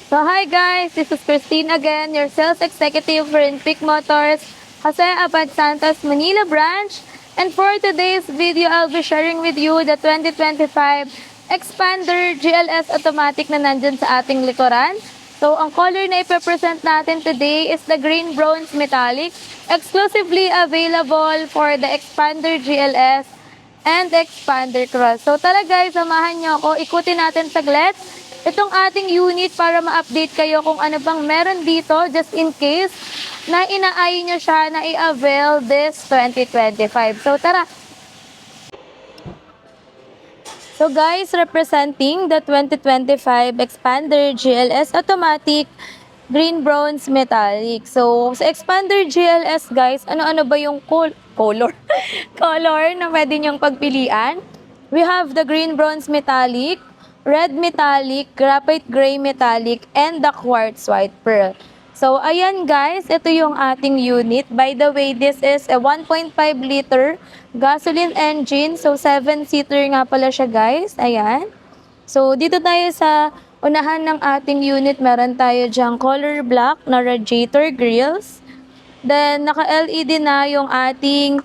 So hi guys, this is Christine again, your sales executive for Inpic Motors, Jose Abad Santos, Manila branch. And for today's video, I'll be sharing with you the 2025 Expander GLS Automatic na nandyan sa ating likuran. So ang color na ipapresent natin today is the Green Bronze Metallic, exclusively available for the Expander GLS and Expander Cross. So tara guys, samahan nyo ako, ikutin natin saglit itong ating unit para ma-update kayo kung ano bang meron dito just in case na inaay nyo siya na i-avail this 2025. So tara! So guys, representing the 2025 Expander GLS Automatic Green Bronze Metallic. So sa Expander GLS guys, ano-ano ba yung color? Color na pwede nyong pagpilian? We have the Green Bronze Metallic, Red Metallic, Graphite Gray Metallic, and the Quartz White Pearl. So, ayan guys, ito yung ating unit. By the way, this is a 1.5 liter gasoline engine. So, 7-seater nga pala siya guys. Ayan. So, dito tayo sa unahan ng ating unit. Meron tayo dyang color black na radiator grills. Then, naka-LED na yung ating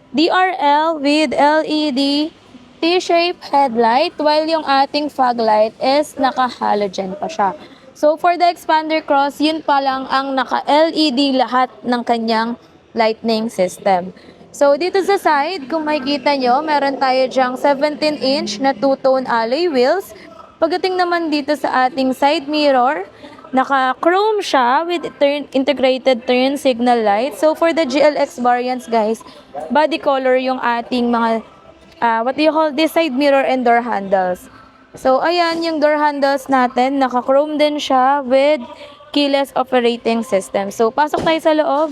DRL with LED T-shape headlight, while yung ating fog light is naka-halogen pa siya. So, for the Expander Cross, yun pa lang ang naka-LED lahat ng kanyang lightning system. So, dito sa side, kung makikita nyo, meron tayo dyang 17-inch na two-tone alloy wheels. Pagdating naman dito sa ating side mirror, naka-chrome siya with integrated turn signal light. So, for the GLX variants, guys, body color yung ating mga what do you call this, side mirror and door handles. So, ayan, yung door handles natin, naka-chrome din siya with keyless operating system. So, pasok tayo sa loob.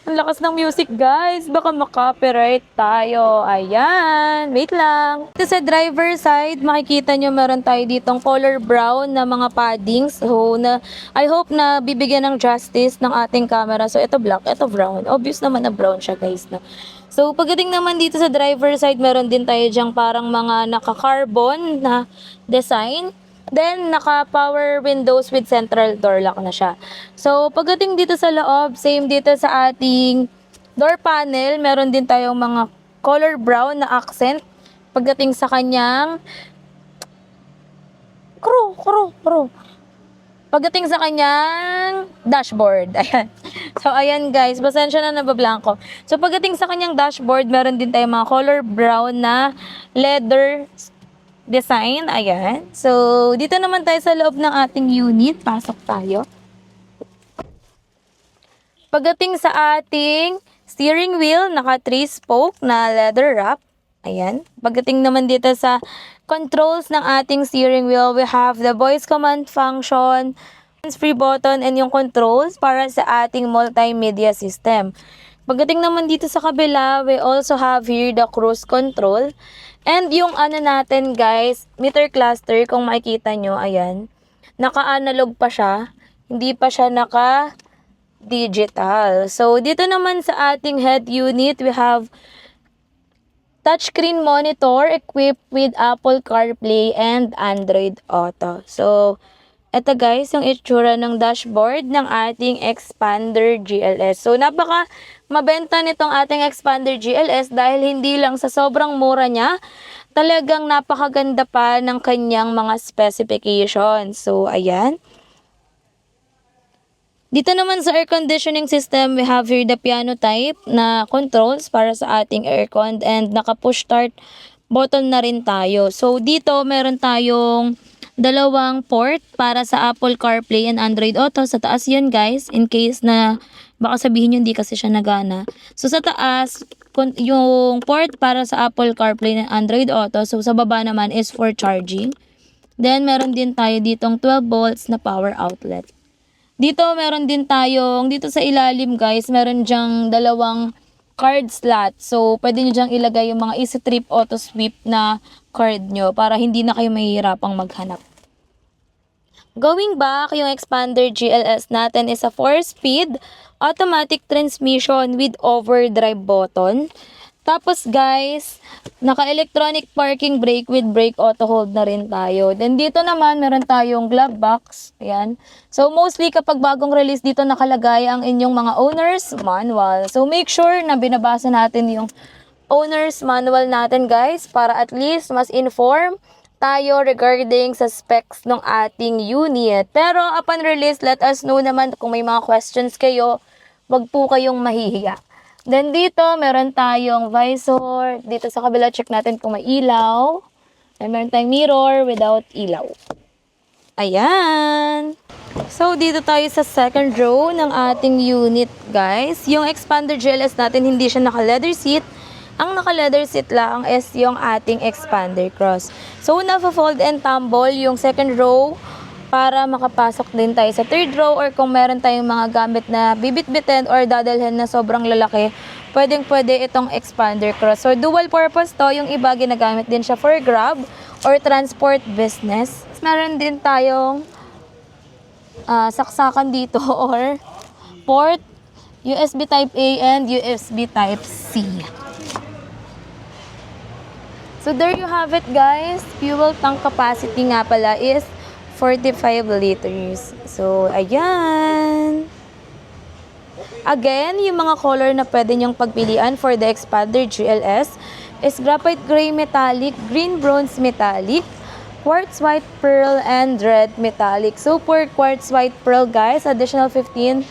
Ang lakas ng music, guys. Baka makopyright tayo. Ayan. Wait lang. Ito sa driver side, makikita nyo meron tayo ditong color brown na mga paddings. So, I hope na bibigyan ng justice ng ating camera. So, ito black, ito brown. Obvious naman na brown siya, guys. No? So, pagdating naman dito sa driver side, meron din tayo dyang parang mga naka-carbon na design. Then, naka-power windows with central door lock na siya. So, pagdating dito sa loob, same dito sa ating door panel, meron din tayong mga color brown na accent. Pagdating sa kanyang Pagdating sa kanyang dashboard. Ayan. So, ayan guys. Pasensya na nabablanko. So, pagdating sa kanyang dashboard, meron din tayong mga color brown na leather design. Ayan. So, dito naman tayo sa loob ng ating unit. Pasok tayo. Pagdating sa ating steering wheel, naka 3-spoke na leather wrap. Ayan. Pagdating naman dito sa controls ng ating steering wheel, we have the voice command function, free button, and yung controls para sa ating multimedia system. Pagdating naman dito sa kabila, we also have here the cruise control. And yung ano natin guys, meter cluster, kung makikita nyo, ayan, naka-analog pa siya, hindi pa siya naka-digital. So, dito naman sa ating head unit, we have touchscreen monitor equipped with Apple CarPlay and Android Auto. So, eto guys, yung itsura ng dashboard ng ating Expander GLS. So, napaka mabenta nitong ating Expander GLS dahil hindi lang sa sobrang mura niya, talagang napakaganda pa ng kanyang mga specifications. So, ayan. Dito naman sa air conditioning system, we have here the piano type na controls para sa ating aircon and naka-push start button na rin tayo. So, dito meron tayong dalawang port para sa Apple CarPlay and Android Auto. Sa taas yun guys, in case na baka sabihin nyo hindi kasi siya nagana. So, sa taas, yung port para sa Apple CarPlay and Android Auto. So, sa baba naman is for charging. Then, meron din tayo ditong 12 volts na power outlet. Dito, meron din tayong, dito sa ilalim guys, meron dyang dalawang card slot. So, pwede nyo dyang ilagay yung mga Easy Trip Auto Sweep na card nyo para hindi na kayo mahihirapang maghanap. Going back, yung Expander GLS natin is a 4-speed automatic transmission with overdrive button. Tapos guys, naka-electronic parking brake with brake auto hold na rin tayo. Then dito naman, meron tayong glove box. Ayan. So mostly kapag bagong release dito nakalagay ang inyong mga owner's manual. So make sure na binabasa natin yung owner's manual natin guys para at least mas inform tayo regarding sa specs ng ating unit. Pero upon release, let us know naman kung may mga questions kayo. Wag po kayong mahihiya. Then dito, meron tayong visor. Dito sa kabila, check natin kung may ilaw. Then meron tayong mirror without ilaw. Ayan. So, dito tayo sa second row ng ating unit, guys. Yung expander GLS natin, hindi siya naka-leather seat. Ang naka-leather seat lang is yung ating expander cross. So, na-fold and tumble yung second row para makapasok din tayo sa third row, or kung meron tayong mga gamit na bibit-bitin or dadalhin na sobrang lalaki, pwedeng-pwede itong expander cross. So, dual purpose to. Yung iba, ginagamit din siya for grab or transport business. Meron din tayong saksakan dito or port, USB Type A and USB Type C. So, there you have it guys. Fuel tank capacity nga pala is 45 liters. So, ayan. Again, yung mga color na pwede nyong pagpilian for the expander GLS is graphite gray metallic, green bronze metallic, quartz white pearl, and red metallic. So, for quartz white pearl guys, additional 15,000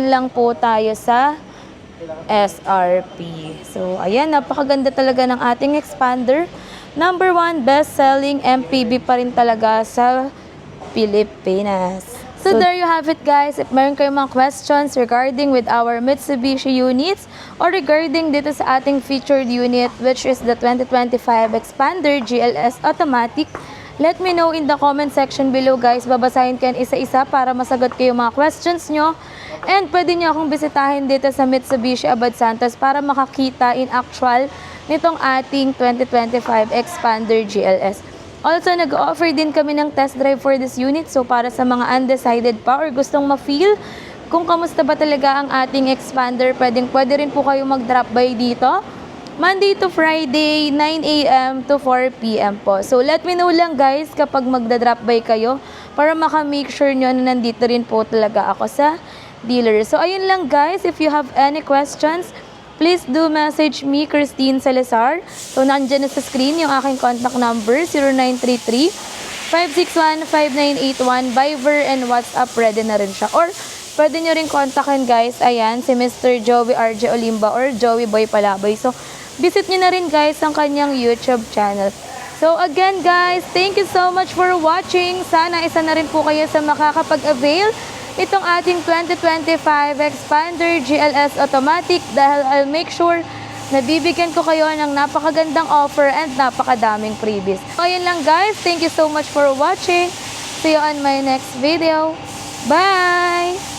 lang po tayo sa SRP. So, ayan, napakaganda talaga ng ating expander. Number 1, best-selling MPV pa rin talaga sa Pilipinas. So, there you have it guys. If meron kayong mga questions regarding with our Mitsubishi units or regarding dito sa ating featured unit which is the 2025 Expander GLS Automatic, let me know in the comment section below guys. Babasahin ko yan isa-isa para masagot kayo mga questions nyo. And pwede nyo akong bisitahin dito sa Mitsubishi Abad Santos para makakita in actual nitong ating 2025 Expander GLS. Also, nag-offer din kami ng test drive for this unit. So, para sa mga undecided pa or gustong ma-feel kung kamusta ba talaga ang ating Expander, pwede rin po kayo mag-drop by dito. Monday to Friday, 9 a.m. to 4 p.m. po. So, let me know lang guys kapag magda-drop by kayo para maka-make sure nyo na nandito rin po talaga ako sa dealer. So, ayun lang guys. If you have any questions, please do message me, Christine Salazar. So, nandyan na sa screen yung aking contact number, 0933-561-5981. Viber and WhatsApp, ready na rin siya. Or, pwede nyo rin kontakin guys, ayan, si Mr. Joey RJ Olimba or Joey Boy Palaboy. So, visit nyo na rin guys ang kanyang YouTube channel. So, again guys, thank you so much for watching. Sana isa na rin po kayo sa makakapag-avail itong ating 2025 Expander GLS Automatic dahil I'll make sure na bibigyan ko kayo ng napakagandang offer and napakadaming freebies. So, ayun lang guys. Thank you so much for watching. See you on my next video. Bye!